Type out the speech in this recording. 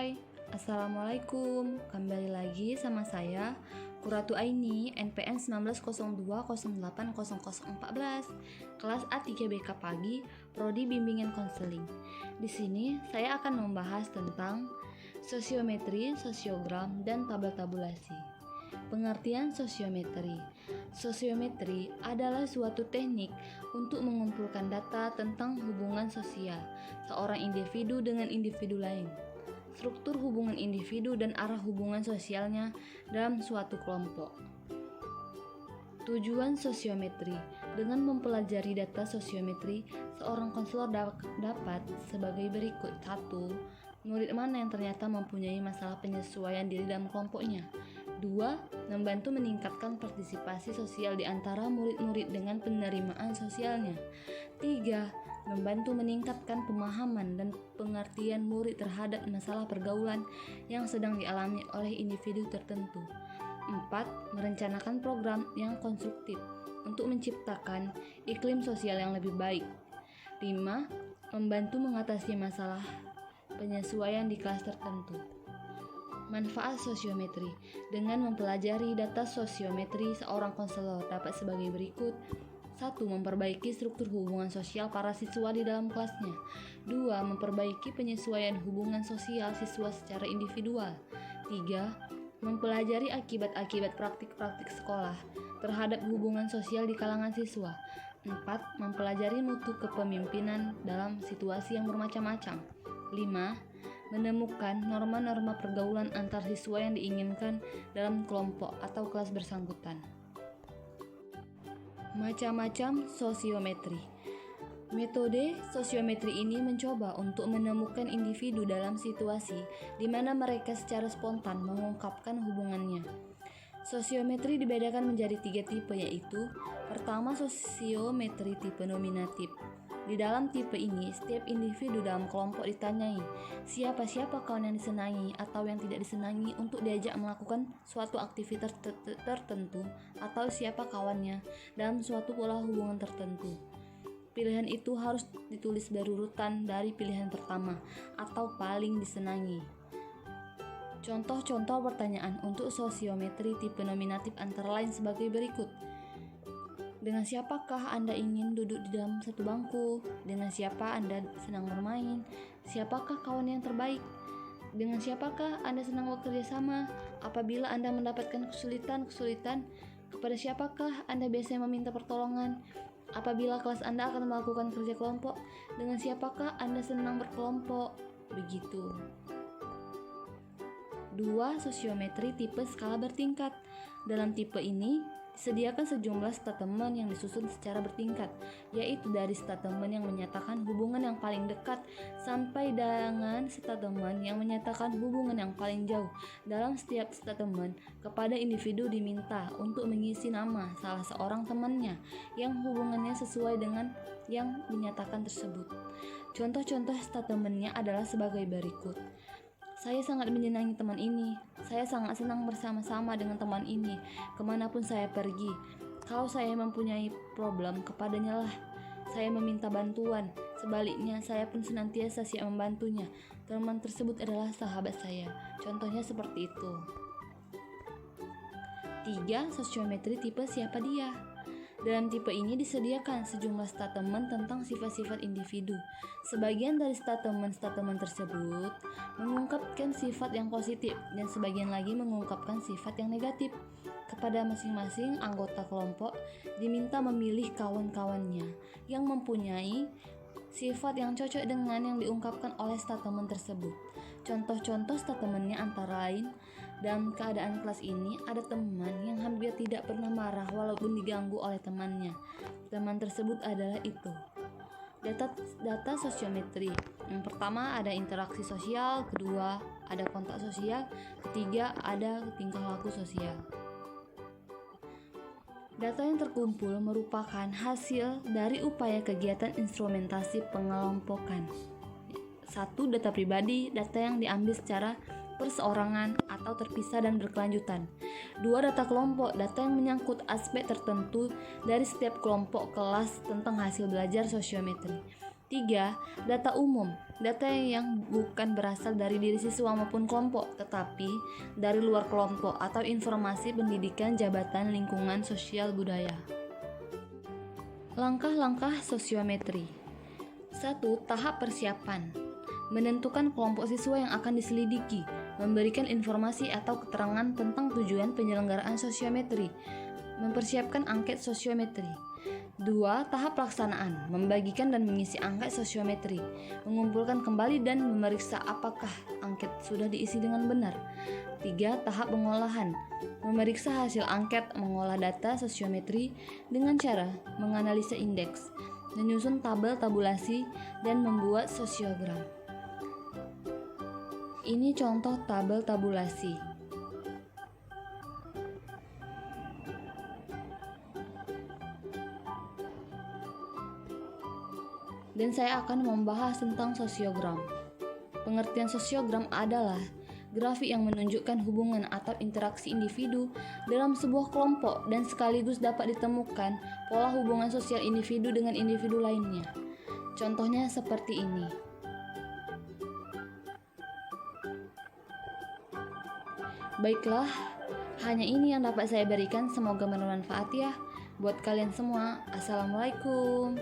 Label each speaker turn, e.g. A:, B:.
A: Hai, Assalamualaikum. Kembali lagi sama saya, Qurratu Aini, NPM 1902080014, kelas A3BK Pagi, Prodi Bimbingan Konseling. Di sini saya akan membahas tentang sosiometri, sosiogram, dan tabel tabulasi. Pengertian sosiometri. Sosiometri adalah suatu teknik untuk mengumpulkan data tentang hubungan sosial seorang individu dengan individu lain, struktur hubungan individu dan arah hubungan sosialnya dalam suatu kelompok. Tujuan sosiometri. Dengan mempelajari data sosiometri, seorang konselor dapat sebagai berikut. 1. Murid mana yang ternyata mempunyai masalah penyesuaian diri dalam kelompoknya. 2. Membantu meningkatkan partisipasi sosial di antara murid-murid dengan penerimaan sosialnya. 3. Membantu meningkatkan pemahaman dan pengertian murid terhadap masalah pergaulan yang sedang dialami oleh individu tertentu. 4. Merencanakan program yang konstruktif untuk menciptakan iklim sosial yang lebih baik. 5. Membantu mengatasi masalah penyesuaian di kelas tertentu. Manfaat sosiometri. Dengan mempelajari data sosiometri, seorang konselor dapat sebagai berikut. 1. Memperbaiki struktur hubungan sosial para siswa di dalam kelasnya. 2. Memperbaiki penyesuaian hubungan sosial siswa secara individual. 3. Mempelajari akibat-akibat praktik-praktik sekolah terhadap hubungan sosial di kalangan siswa. 4. Mempelajari mutu kepemimpinan dalam situasi yang bermacam-macam. 5. Menemukan norma-norma pergaulan antar siswa yang diinginkan dalam kelompok atau kelas bersangkutan. Macam-macam sosiometri. Metode sosiometri ini mencoba untuk menemukan individu dalam situasi di mana mereka secara spontan mengungkapkan hubungannya. Sosiometri dibedakan menjadi 3 tipe, yaitu: pertama, sosiometri tipe nominatif. Di dalam tipe ini, setiap individu dalam kelompok ditanyai siapa-siapa kawan yang disenangi atau yang tidak disenangi untuk diajak melakukan suatu aktivitas tertentu, atau siapa kawannya dalam suatu pola hubungan tertentu. Pilihan itu harus ditulis berurutan dari pilihan pertama atau paling disenangi. Contoh-contoh pertanyaan untuk sosiometri tipe nominatif antara lain sebagai berikut. Dengan siapakah Anda ingin duduk di dalam satu bangku? Dengan siapa Anda senang bermain? Siapakah kawan yang terbaik? Dengan siapakah Anda senang bekerja sama? Apabila Anda mendapatkan kesulitan, kepada siapakah Anda biasanya meminta pertolongan? Apabila kelas Anda akan melakukan kerja kelompok, dengan siapakah Anda senang berkelompok? Begitu. 2. Sosiometri tipe skala bertingkat. Dalam tipe ini disediakan sejumlah statement yang disusun secara bertingkat, yaitu dari statement yang menyatakan hubungan yang paling dekat sampai dengan statement yang menyatakan hubungan yang paling jauh. Dalam setiap statement, kepada individu diminta untuk mengisi nama salah seorang temannya yang hubungannya sesuai dengan yang dinyatakan tersebut. Contoh-contoh statementnya adalah sebagai berikut. Saya sangat menyenangi teman ini. Saya sangat senang bersama-sama dengan teman ini kemanapun saya pergi. Kalau saya mempunyai problem, kepadanya lah saya meminta bantuan. Sebaliknya, saya pun senantiasa siap membantunya. Teman tersebut adalah sahabat saya. Contohnya seperti itu. 3. Sosiometri tipe siapa dia. Dalam tipe ini disediakan sejumlah statement tentang sifat-sifat individu. Sebagian dari statement-statement tersebut mengungkapkan sifat yang positif dan sebagian lagi mengungkapkan sifat yang negatif. Kepada masing-masing anggota kelompok diminta memilih kawan-kawannya yang mempunyai sifat yang cocok dengan yang diungkapkan oleh statement tersebut. Contoh-contoh statementnya antara lain, dalam keadaan kelas ini ada teman yang hampir tidak pernah marah walaupun diganggu oleh temannya. Teman tersebut adalah itu. Data sosiometri. Yang pertama ada interaksi sosial, kedua ada kontak sosial, ketiga ada tingkah laku sosial. Data yang terkumpul merupakan hasil dari upaya kegiatan instrumentasi pengelompokan. 1. Data pribadi, data yang diambil secara perseorangan atau terpisah dan berkelanjutan. 2. Data kelompok, data yang menyangkut aspek tertentu dari setiap kelompok kelas tentang hasil belajar sosiometri. 3. 3. Data umum. Data yang bukan berasal dari diri siswa maupun kelompok, tetapi dari luar kelompok atau informasi pendidikan, jabatan, lingkungan, sosial, budaya. Langkah-langkah sosiometri. 1. Tahap persiapan. Menentukan kelompok siswa yang akan diselidiki, memberikan informasi atau keterangan tentang tujuan penyelenggaraan sosiometri, mempersiapkan angket sosiometri. 2. Tahap pelaksanaan, membagikan dan mengisi angket sosiometri, mengumpulkan kembali dan memeriksa apakah angket sudah diisi dengan benar. 3. Tahap pengolahan, memeriksa hasil angket, mengolah data sosiometri dengan cara menganalisa indeks, menyusun tabel tabulasi, dan membuat sosiogram. Ini contoh tabel tabulasi. Dan saya akan membahas tentang sosiogram. Pengertian sosiogram adalah grafik yang menunjukkan hubungan atau interaksi individu dalam sebuah kelompok dan sekaligus dapat ditemukan pola hubungan sosial individu dengan individu lainnya. Contohnya seperti ini. Baiklah, hanya ini yang dapat saya berikan. Semoga bermanfaat ya buat kalian semua. Assalamualaikum.